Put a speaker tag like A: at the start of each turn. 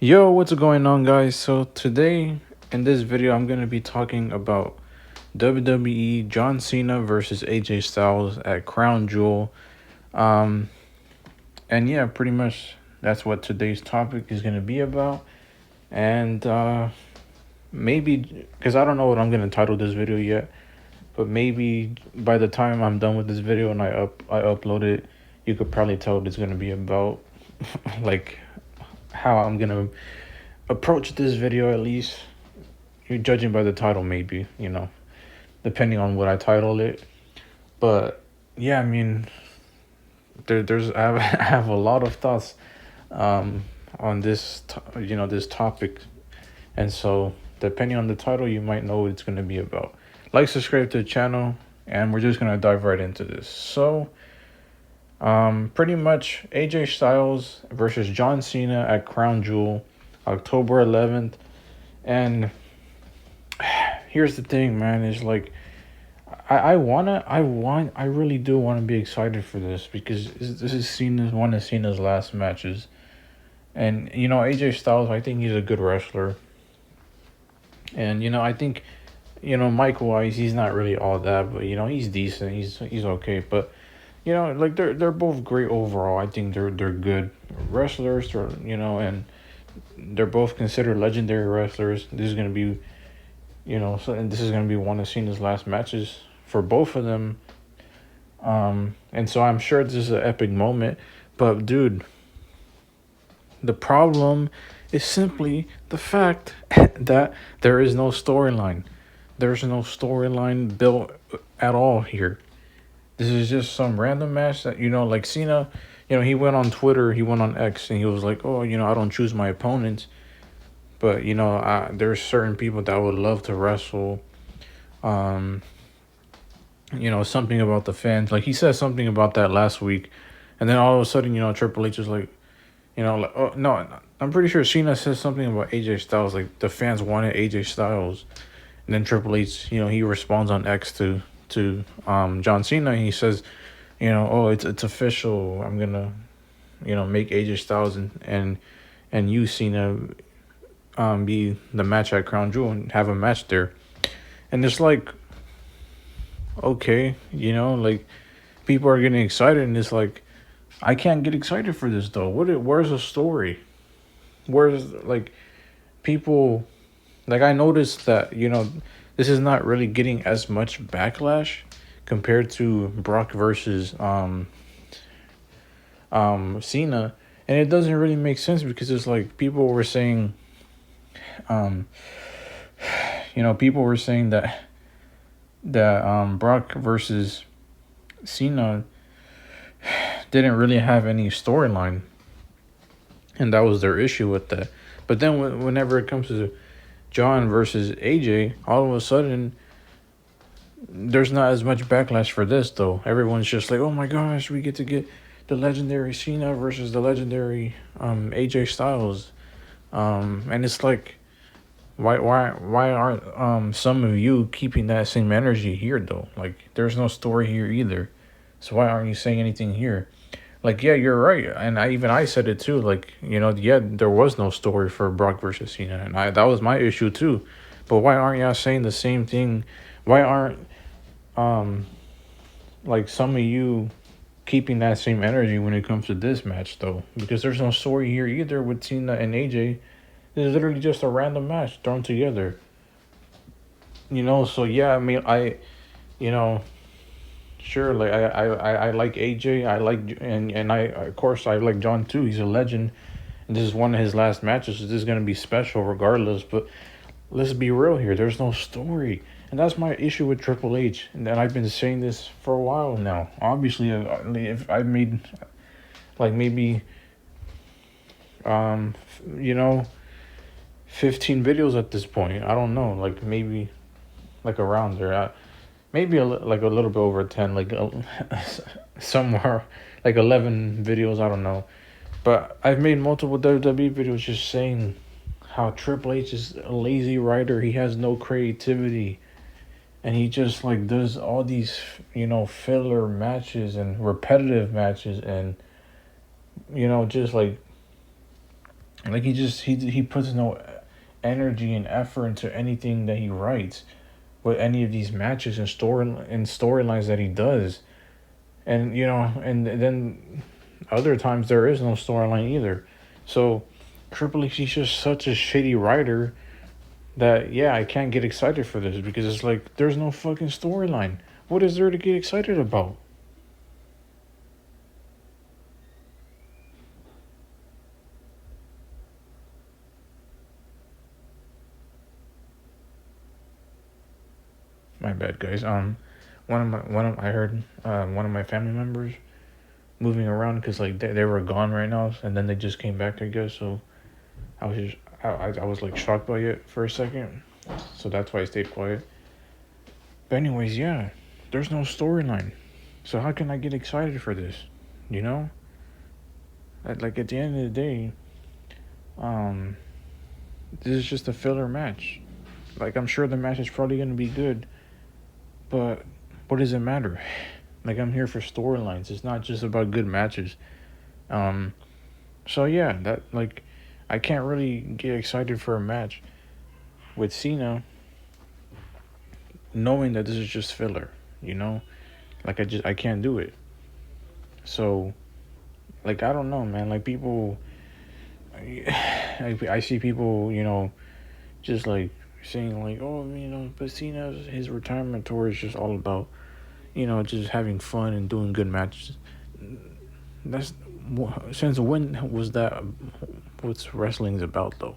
A: Yo, what's going on, guys? So today in this video, I'm gonna be talking about WWE John Cena versus AJ Styles at Crown Jewel. Um, and yeah, pretty much that's what today's topic is gonna be about. And maybe because I don't know what I'm gonna title this video yet, but maybe by the time I'm done with this video and I upload it, you could probably tell what it's gonna be about, like how I'm gonna approach this video at least. You're judging by the title, maybe, depending on what I title it. But yeah, I mean, I have a lot of thoughts on this topic, and so depending on the title, you might know what it's going to be about. Like, subscribe to the channel, and we're just gonna dive right into this. So, pretty much AJ Styles versus John Cena at Crown Jewel, October 11th, and here's the thing, man. Is like I really do want to be excited for this because this is one of Cena's last matches, and AJ Styles. I think he's a good wrestler, and I think Mike Wise. He's not really all that, but he's decent. He's okay, but like they're both great overall. I think they're good wrestlers, and they're both considered legendary wrestlers. This is gonna be and this is gonna be one of Cena's last matches for both of them. And so I'm sure this is an epic moment. But dude, the problem is simply the fact that there is no storyline. There's no storyline built at all here. This is just some random match that, like Cena, he went on Twitter, he went on X, and he was like, oh, I don't choose my opponents. But, there's certain people that would love to wrestle. Something about the fans. Like, he said something about that last week. And then all of a sudden, Triple H is like, oh, no, I'm pretty sure Cena says something about AJ Styles. Like, the fans wanted AJ Styles. And then Triple H, he responds on X to John Cena. He says, oh, it's official. I'm going to, make AJ Styles and you, Cena, be the match at Crown Jewel and have a match there. And it's like, okay, like people are getting excited, and it's like I can't get excited for this though. Where's the story? Where's like people like I noticed that, this is not really getting as much backlash compared to Brock versus Cena. And it doesn't really make sense because it's like people were saying people were saying that Brock versus Cena didn't really have any storyline, and that was their issue with that. But then whenever it comes to John versus AJ, all of a sudden there's not as much backlash for this though. Everyone's just like, oh my gosh, we get to get the legendary Cena versus the legendary AJ Styles, and it's like, why aren't some of you keeping that same energy here though? Like, there's no story here either, so why aren't you saying anything here? Like, yeah, you're right, and I said it too. Like, yeah, there was no story for Brock versus Cena, and that was my issue too. But why aren't y'all saying the same thing? Why aren't like some of you keeping that same energy when it comes to this match though? Because there's no story here either with Cena and AJ. It's literally just a random match thrown together. So yeah, I mean, sure, like I like AJ, I like and I of course I like John too. He's a legend, and this is one of his last matches. So this is gonna be special regardless. But let's be real here. There's no story, and that's my issue with Triple H. And I've been saying this for a while now. Obviously, if I made like maybe 15 videos at this point. I don't know, like maybe like around there. Maybe like a little bit over 10, like somewhere like 11 videos, I don't know. But I've made multiple WWE videos just saying how Triple H is a lazy writer. He has no creativity, and he just like does all these filler matches and repetitive matches, and just like Like he puts no energy and effort into anything that he writes with any of these matches and storylines that he does. And and then other times there is no storyline either. So Triple H, he's just such a shitty writer that, yeah, I can't get excited for this because it's like there's no fucking storyline. What is there to get excited about? My bad, guys. I heard one of my family members moving around because like they were gone right now, and then they just came back, I guess. So I was just I was like shocked by it for a second, so that's why I stayed quiet. But anyways, yeah, there's no storyline, so how can I get excited for this? You know, like at the end of the day, um, this is just a filler match. Like I'm sure the match is probably gonna be good, but what does it matter? Like I'm here for storylines. It's not just about good matches. Um, so yeah, that like I can't really get excited for a match with Cena knowing that this is just filler, you know? Like I can't do it. So like I don't know, man. Like people I see people, just like saying like, "Oh, but Cena's his retirement tour is just all about, just having fun and doing good matches." That's since when was that what's wrestling's about though?